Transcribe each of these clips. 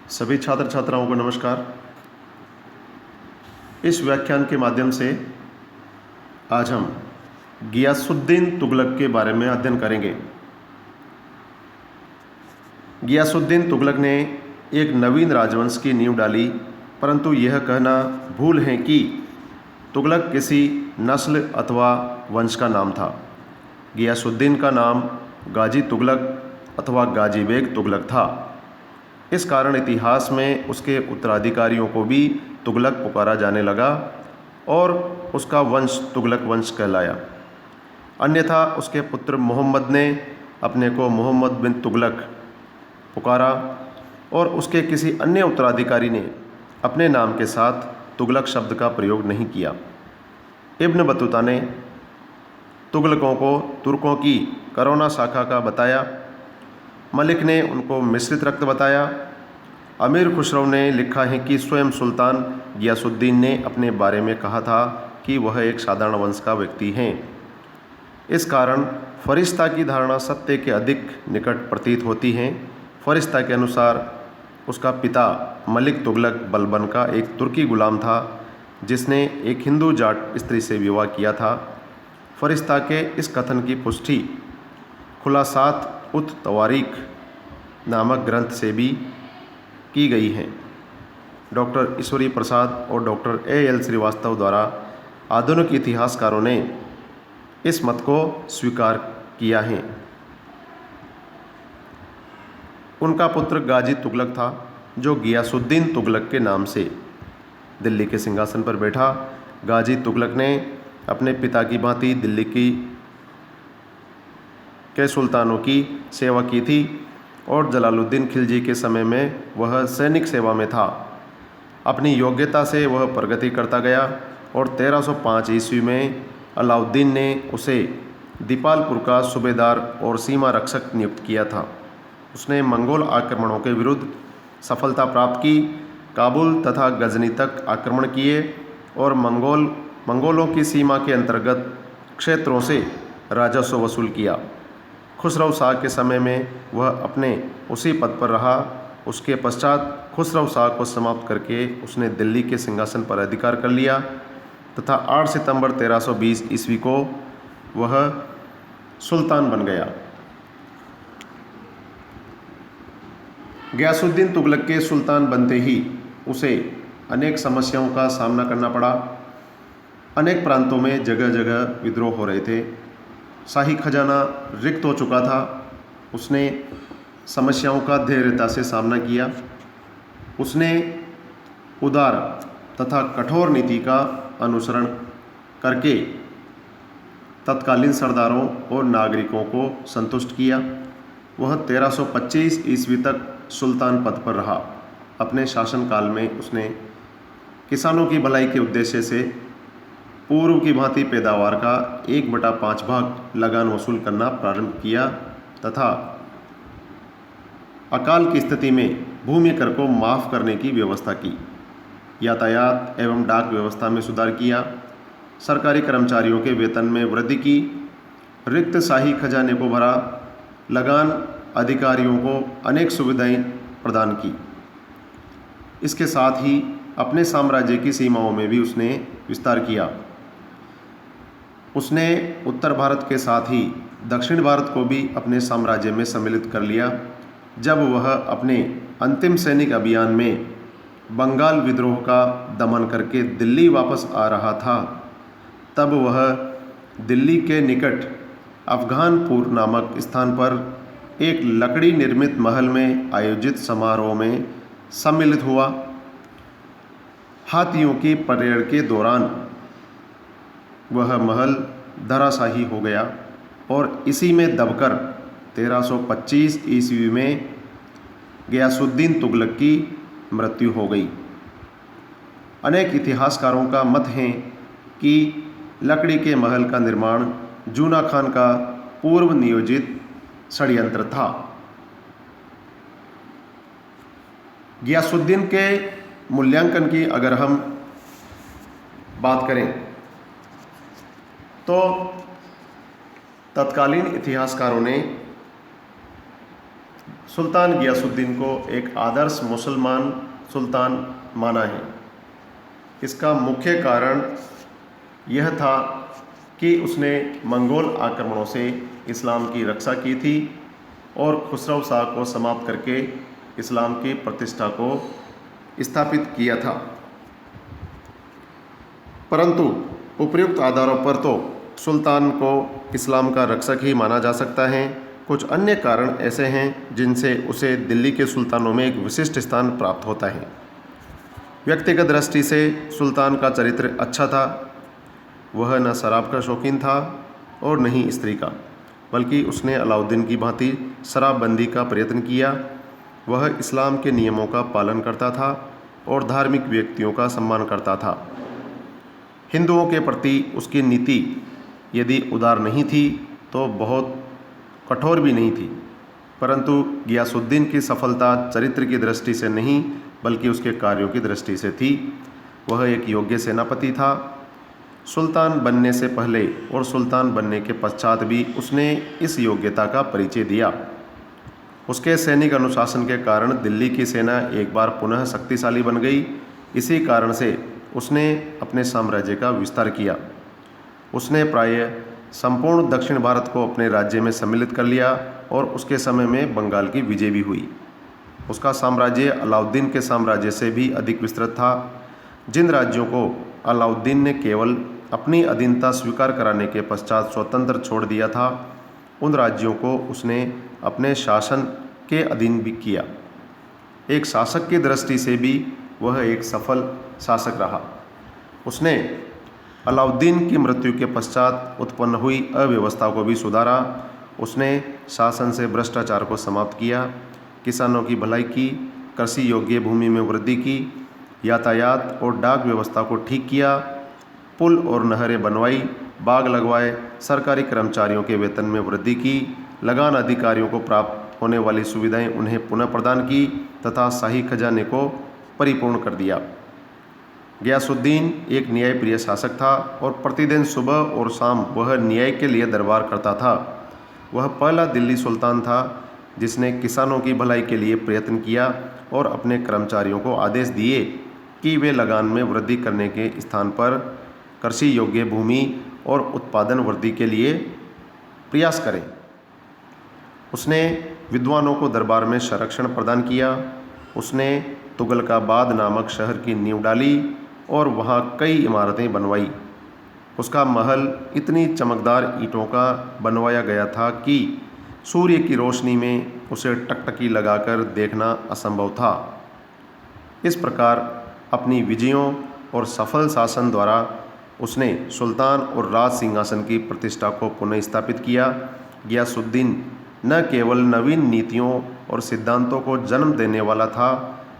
सभी छात्र छात्राओं को नमस्कार। इस व्याख्यान के माध्यम से आज हम गियासुद्दीन तुगलक के बारे में अध्ययन करेंगे। गियासुद्दीन तुगलक ने एक नवीन राजवंश की नींव डाली, परंतु यह कहना भूल है कि तुगलक किसी नस्ल अथवा वंश का नाम था। गियासुद्दीन का नाम गाजी तुगलक अथवा गाजी बेग तुगलक था। इस कारण इतिहास में उसके उत्तराधिकारियों को भी तुगलक पुकारा जाने लगा और उसका वंश तुगलक वंश कहलाया। अन्यथा उसके पुत्र मोहम्मद ने अपने को मोहम्मद बिन तुगलक पुकारा और उसके किसी अन्य उत्तराधिकारी ने अपने नाम के साथ तुगलक शब्द का प्रयोग नहीं किया। इब्न बतूता ने तुगलकों को तुर्कों की करोना शाखा का बताया। मलिक ने उनको मिश्रित रक्त बताया। अमीर खुसरो ने लिखा है कि स्वयं सुल्तान गियासुद्दीन ने अपने बारे में कहा था कि वह एक साधारण वंश का व्यक्ति हैं। इस कारण फरिश्ता की धारणा सत्य के अधिक निकट प्रतीत होती है। फरिश्ता के अनुसार उसका पिता मलिक तुगलक बलबन का एक तुर्की गुलाम था जिसने एक हिंदू जाट स्त्री से विवाह किया था। फरिश्ता के इस कथन की पुष्टि खुलासात उत तवारीख नामक ग्रंथ से भी की गई है। डॉक्टर ईश्वरी प्रसाद और डॉक्टर A.L. श्रीवास्तव द्वारा आधुनिक इतिहासकारों ने इस मत को स्वीकार किया है। उनका पुत्र गाजी तुगलक था जो गियासुद्दीन तुगलक के नाम से दिल्ली के सिंहासन पर बैठा। गाजी तुगलक ने अपने पिता की भांति दिल्ली के सुल्तानों की सेवा की थी और जलालुद्दीन खिलजी के समय में वह सैनिक सेवा में था। अपनी योग्यता से वह प्रगति करता गया और 1305 ईस्वी में अलाउद्दीन ने उसे दीपालपुर का सूबेदार और सीमा रक्षक नियुक्त किया था। उसने मंगोल आक्रमणों के विरुद्ध सफलता प्राप्त की, काबुल तथा गजनी तक आक्रमण किए और मंगोलों की सीमा के अंतर्गत क्षेत्रों से राजस्व वसूल किया। खुसरो शाह के समय में वह अपने उसी पद पर रहा। उसके पश्चात खुसरो शाह को समाप्त करके उसने दिल्ली के सिंहासन पर अधिकार कर लिया तथा 8 सितंबर 1320 ईस्वी को वह सुल्तान बन गया। गियासुद्दीन तुगलक के सुल्तान बनते ही उसे अनेक समस्याओं का सामना करना पड़ा। अनेक प्रांतों में जगह जगह विद्रोह हो रहे थे। शाही खजाना रिक्त हो चुका था। उसने समस्याओं का धैर्यता से सामना किया। उसने उदार तथा कठोर नीति का अनुसरण करके तत्कालीन सरदारों और नागरिकों को संतुष्ट किया। वह 1325 ईस्वी तक सुल्तान पद पर रहा। अपने शासनकाल में उसने किसानों की भलाई के उद्देश्य से पूर्व की भांति पैदावार का 1/5 भाग लगान वसूल करना प्रारंभ किया तथा अकाल की स्थिति में भूमि कर को माफ़ करने की व्यवस्था की। यातायात एवं डाक व्यवस्था में सुधार किया। सरकारी कर्मचारियों के वेतन में वृद्धि की। रिक्त शाही खजाने को भरा। लगान अधिकारियों को अनेक सुविधाएं प्रदान की। इसके साथ ही अपने साम्राज्य की सीमाओं में भी उसने विस्तार किया। उसने उत्तर भारत के साथ ही दक्षिण भारत को भी अपने साम्राज्य में सम्मिलित कर लिया। जब वह अपने अंतिम सैनिक अभियान में बंगाल विद्रोह का दमन करके दिल्ली वापस आ रहा था, तब वह दिल्ली के निकट अफगानपुर नामक स्थान पर एक लकड़ी निर्मित महल में आयोजित समारोह में सम्मिलित हुआ। हाथियों की परेड के दौरान वह महल धराशायी हो गया और इसी में दबकर 1325 ईस्वी में गियासुद्दीन तुगलक की मृत्यु हो गई। अनेक इतिहासकारों का मत है कि लकड़ी के महल का निर्माण जूना खान का पूर्व नियोजित षड्यंत्र था। गियासुद्दीन के मूल्यांकन की अगर हम बात करें तो तत्कालीन इतिहासकारों ने सुल्तान गियासुद्दीन को एक आदर्श मुसलमान सुल्तान माना है। इसका मुख्य कारण यह था कि उसने मंगोल आक्रमणों से इस्लाम की रक्षा की थी और खुसरो शाह को समाप्त करके इस्लाम की प्रतिष्ठा को स्थापित किया था। परंतु उपर्युक्त आधारों पर तो सुल्तान को इस्लाम का रक्षक ही माना जा सकता है। कुछ अन्य कारण ऐसे हैं जिनसे उसे दिल्ली के सुल्तानों में एक विशिष्ट स्थान प्राप्त होता है। व्यक्तिगत दृष्टि से सुल्तान का चरित्र अच्छा था। वह न शराब का शौकीन था और न ही स्त्री का, बल्कि उसने अलाउद्दीन की भांति शराबबंदी का प्रयत्न किया। वह इस्लाम के नियमों का पालन करता था और धार्मिक व्यक्तियों का सम्मान करता था। हिंदुओं के प्रति उसकी नीति यदि उदार नहीं थी तो बहुत कठोर भी नहीं थी, परंतु गियासुद्दीन की सफलता चरित्र की दृष्टि से नहीं बल्कि उसके कार्यों की दृष्टि से थी। वह एक योग्य सेनापति था। सुल्तान बनने से पहले और सुल्तान बनने के पश्चात भी उसने इस योग्यता का परिचय दिया। उसके सैनिक अनुशासन के कारण दिल्ली की सेना एक बार पुनः शक्तिशाली बन गई। इसी कारण से उसने अपने साम्राज्य का विस्तार किया। उसने प्रायः संपूर्ण दक्षिण भारत को अपने राज्य में सम्मिलित कर लिया और उसके समय में बंगाल की विजय भी हुई। उसका साम्राज्य अलाउद्दीन के साम्राज्य से भी अधिक विस्तृत था। जिन राज्यों को अलाउद्दीन ने केवल अपनी अधीनता स्वीकार कराने के पश्चात स्वतंत्र छोड़ दिया था, उन राज्यों को उसने अपने शासन के अधीन भी किया। एक शासक की दृष्टि से भी वह एक सफल शासक रहा। उसने अलाउद्दीन की मृत्यु के पश्चात उत्पन्न हुई अव्यवस्था को भी सुधारा। उसने शासन से भ्रष्टाचार को समाप्त किया, किसानों की भलाई की, कृषि योग्य भूमि में वृद्धि की, यातायात और डाक व्यवस्था को ठीक किया, पुल और नहरें बनवाई, बाग लगवाए, सरकारी कर्मचारियों के वेतन में वृद्धि की, लगान अधिकारियों को प्राप्त होने वाली सुविधाएं उन्हें पुनः प्रदान की तथा शाही खजाने को परिपूर्ण कर दिया। गियासुद्दीन एक न्यायप्रिय शासक था और प्रतिदिन सुबह और शाम वह न्याय के लिए दरबार करता था। वह पहला दिल्ली सुल्तान था जिसने किसानों की भलाई के लिए प्रयत्न किया और अपने कर्मचारियों को आदेश दिए कि वे लगान में वृद्धि करने के स्थान पर कृषि योग्य भूमि और उत्पादन वृद्धि के लिए प्रयास करें। उसने विद्वानों को दरबार में संरक्षण प्रदान किया। उसने तुगलकाबाद नामक शहर की नींव डाली और वहाँ कई इमारतें बनवाई। उसका महल इतनी चमकदार ईंटों का बनवाया गया था कि सूर्य की रोशनी में उसे टकटकी लगाकर देखना असंभव था। इस प्रकार अपनी विजयों और सफल शासन द्वारा उसने सुल्तान और राज सिंहासन की प्रतिष्ठा को पुनः स्थापित किया। गियासुद्दीन न केवल नवीन नीतियों और सिद्धांतों को जन्म देने वाला था,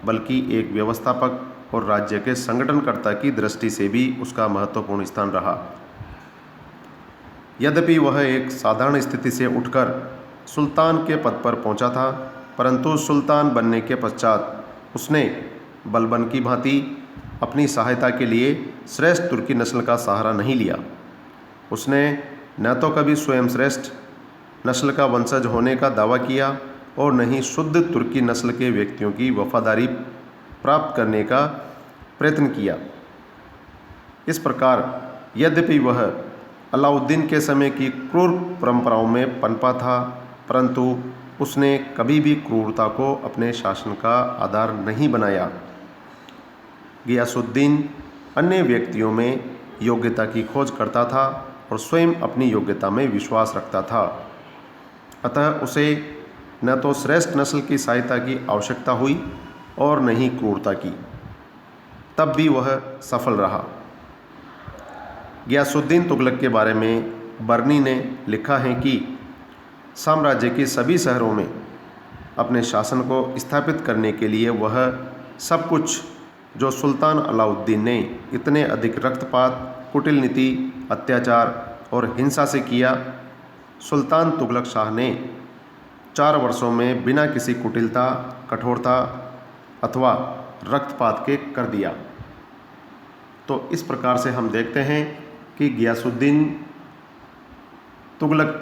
बल्कि एक व्यवस्थापक और राज्य के संगठनकर्ता की दृष्टि से भी उसका महत्वपूर्ण स्थान रहा। यद्यपि वह एक साधारण स्थिति से उठकर सुल्तान के पद पर पहुंचा था, परंतु सुल्तान बनने के पश्चात उसने बलबन की भांति अपनी सहायता के लिए श्रेष्ठ तुर्की नस्ल का सहारा नहीं लिया। उसने न तो कभी स्वयं श्रेष्ठ नस्ल का वंशज होने का दावा किया और न ही शुद्ध तुर्की नस्ल के व्यक्तियों की वफादारी प्राप्त करने का प्रयत्न किया। इस प्रकार यद्यपि वह अलाउद्दीन के समय की क्रूर परंपराओं में पनपा था, परंतु उसने कभी भी क्रूरता को अपने शासन का आधार नहीं बनाया। गियासुद्दीन अन्य व्यक्तियों में योग्यता की खोज करता था और स्वयं अपनी योग्यता में विश्वास रखता था। अतः उसे न तो श्रेष्ठ नस्ल की सहायता की आवश्यकता हुई और न ही क्रूरता की। तब भी वह सफल रहा। गियासुद्दीन तुगलक के बारे में बर्नी ने लिखा है कि साम्राज्य के सभी शहरों में अपने शासन को स्थापित करने के लिए वह सब कुछ जो सुल्तान अलाउद्दीन ने इतने अधिक रक्तपात, कुटिल नीति, अत्याचार और हिंसा से किया, सुल्तान तुगलक शाह ने 4 वर्षों में बिना किसी कुटिलता, कठोरता अथवा रक्तपात के कर दिया। तो इस प्रकार से हम देखते हैं कि गियासुद्दीन तुगलक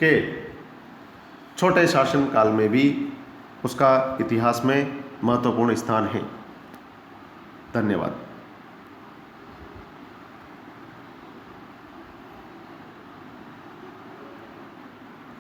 के छोटे शासन काल में भी उसका इतिहास में महत्वपूर्ण स्थान है। धन्यवाद।